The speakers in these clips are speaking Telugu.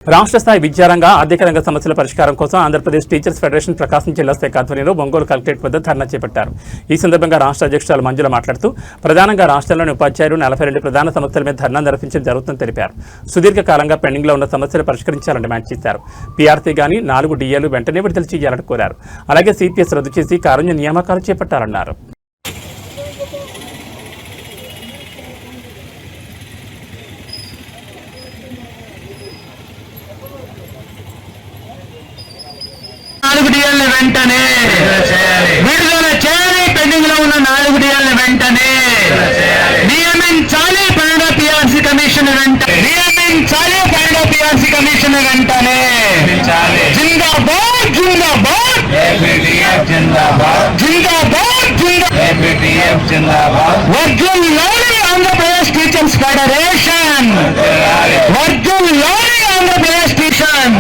రాష్ట్ర స్థాయి విద్యారంగ ఆర్థిక రంగ సమస్యల పరిష్కారం కోసం ఆంధ్రప్రదేశ్ టీచర్స్ ఫెడరేషన్ ప్రకాశం జిల్లా శాఖ ఆధ్వర్యంలో ఒంగోలు కలెక్టరేట్ వద్ద ధర్నా చేపట్టారు. ఈ సందర్భంగా రాష్ట్ర అధ్యక్షురాలు మంజుల మాట్లాడుతూ ప్రధానంగా రాష్ట్రంలోని ఉపాధ్యాయులు 42 ప్రధాన సమస్యల మీద ధర్నా నిర్వహించడం జరుగుతుందని తెలిపారు. సుదీర్ఘకాలంగా పెండింగ్లో ఉన్న సమస్యలు పరిష్కరించాలని డిమాండ్ చేశారు. పీఆర్సీ గాని 4 డిఏలు వెంటనే విడుదల చేయాలని కోరారు. అలాగే సిపిఎస్ రద్దు చేసి కారుణ్య నియామకాలు చేపట్టాలన్నారు. వెంటనే విడుదల చేయాలి. పెండింగ్ లో ఉన్న 4 డిఎల్ని వెంటనే నియమించాలి. పన్నెండో పిఆర్సీ కమిషన్ వెంటనే నియమించాలి. పన్నెండో పిఆర్సీ కమిషన్ వెంటనే జిందాబాద్ జిందాబాద్ జిందాబాద్ జిందాబాద్ వర్ధిల్లాలి ఆంధ్రప్రదేశ్ టీచర్స్ ఫెడరేషన్ వర్ధిల్లాలి ఆంధ్రప్రదేశ్ టీచర్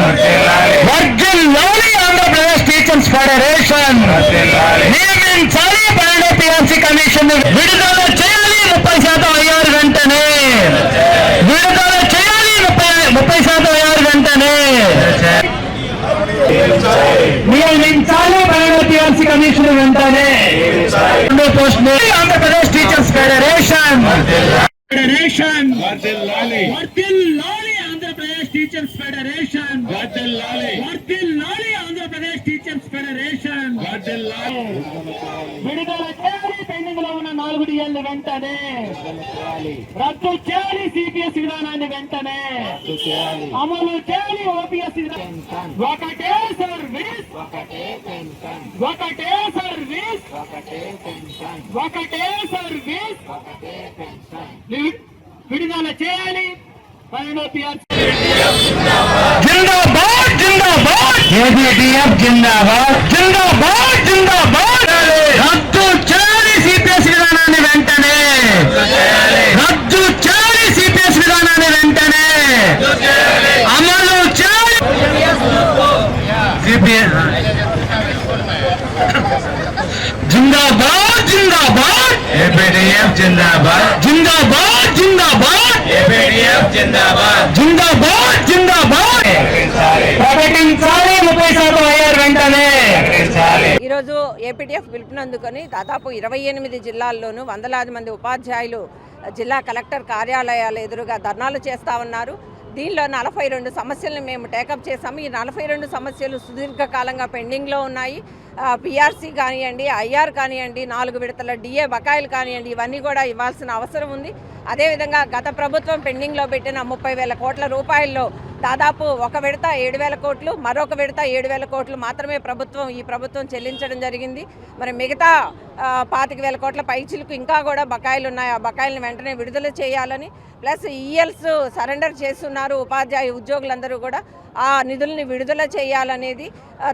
వర్ధిల్లాలి ఆంధ్రప్రదేశ్ టీచర్స్ ఫెడరేషన్ నియమించాలి. పన్నెండో పిఆర్సీ కమిషన్ విడుదల చేయాలి. 30% అయ్యారు వెంటనే విడుదల చేయాలి. 30% అయ్యారు వెంటనే నియమించాలి. పన్నెండో పిఆర్సీ కమిషన్ వెంటనే పోస్ట్ ఆంధ్రప్రదేశ్ టీచర్స్ ఫెడరేషన్ వర్ధిల్లాలి ఆంధ్రప్రదేశ్ టీచర్స్ ఫెడరేషన్ వర్ధిల్లాలి ఆంధ్రప్రదేశ్ టీచర్స్ ఫెడరేషన్ విడుదల చేయాలి. పెండింగ్ లో ఉన్న 4 డిఎల్ని వెంటనే రద్దు చేయాలి. సిపిఎస్ విధానాన్ని వెంటనే అమలు చేయాలి. ఓపీఎస్ ఒకటే సర్వీస్ ఒకటే సర్వీస్ ఒకటే సర్వీస్ విడుదల చేయాలి. జిందాబాద్ జిందాబాద్ ఏబీటీఎఫ్ జిందాబాద్ జిందాబాద్ జిందాబాద్ రద్దు చేయాలి. సిపిఎస్ విధానాన్ని వెంటనే రద్దు చేయాలి. సిపిఎస్ విధానాన్ని వెంటనే అమలు చేయాలి. సిపిఎస్ జిందాబాద్ జిందాబాద్ ఏబీటీఎఫ్ జిందాబాద్ జిందాబాద్ జిందాబాద్ ఏబీటీఎఫ్ జిందాబాద్ జిందాబాద్ జిందాబాద్ ప్రకటించాలి. 30% అయ్యారు వెంటనే. ఈరోజు ఏపీటీఎఫ్ పిలుపునందుకొని దాదాపు 28 జిల్లాల్లోనూ వందలాది మంది ఉపాధ్యాయులు జిల్లా కలెక్టర్ కార్యాలయాల ఎదురుగా ధర్నాలు చేస్తూ ఉన్నారు. దీనిలో 42 సమస్యలను మేము టేకప్ చేశాము. ఈ 42 సమస్యలు సుదీర్ఘకాలంగా పెండింగ్లో ఉన్నాయి. పీఆర్సీ కానివ్వండి, ఐఆర్ కానివ్వండి, 4 విడతల డిఏ బకాయిలు కానివ్వండి, ఇవన్నీ కూడా ఇవ్వాల్సిన అవసరం ఉంది. అదేవిధంగా గత ప్రభుత్వం పెండింగ్లో పెట్టిన 30,000 కోట్ల రూపాయల్లో దాదాపు ఒక విడత 7,000 కోట్లు, మరొక విడత 7,000 కోట్లు మాత్రమే ఈ ప్రభుత్వం చెల్లించడం జరిగింది. మరి మిగతా 25,000 కోట్ల పైచిలకు ఇంకా కూడా బకాయిలు ఉన్నాయి. ఆ బకాయిలను వెంటనే విడుదల చేయాలని, ప్లస్ ఈఎల్స్ సరెండర్ చేస్తున్నారు ఉపాధ్యాయ ఉద్యోగులందరూ కూడా. ఆ నిధుల్ని విడుదల చేయాలనేది,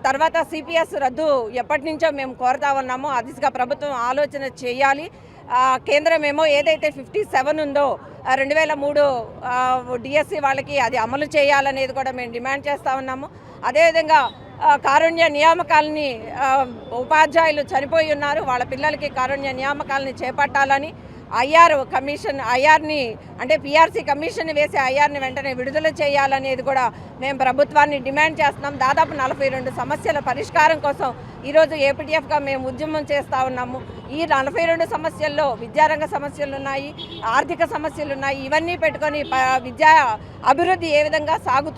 తర్వాత సిపిఎస్ రద్దు ఎప్పటి నుంచో మేము కోరుతా ఉన్నామో ఆ దిశగా ప్రభుత్వం ఆలోచన చేయాలి. కేంద్రం ఏమో ఏదైతే 57 ఉందో 2003 డిఎస్సి వాళ్ళకి అది అమలు చేయాలనేది కూడా మేము డిమాండ్ చేస్తూ ఉన్నాము. అదేవిధంగా కారుణ్య నియామకాలని ఉపాధ్యాయులు చనిపోయి ఉన్నారు, వాళ్ళ పిల్లలకి కారుణ్య నియామకాలని చేపట్టాలని, ఐఆర్ని అంటే పీఆర్సీ కమిషన్ వేసి ఐఆర్ని వెంటనే విడుదల చేయాలనేది కూడా మేము ప్రభుత్వాన్ని డిమాండ్ చేస్తున్నాం. దాదాపు 42 సమస్యల పరిష్కారం కోసం ఈరోజు ఏపీటీఎఫ్గా మేము ఉద్యమం చేస్తూ ఉన్నాము. ఈ 42 సమస్యల్లో విద్యారంగ సమస్యలు ఉన్నాయి, ఆర్థిక సమస్యలు ఉన్నాయి. ఇవన్నీ పెట్టుకొని విద్యా అభివృద్ధి ఏ విధంగా సాగుతుంది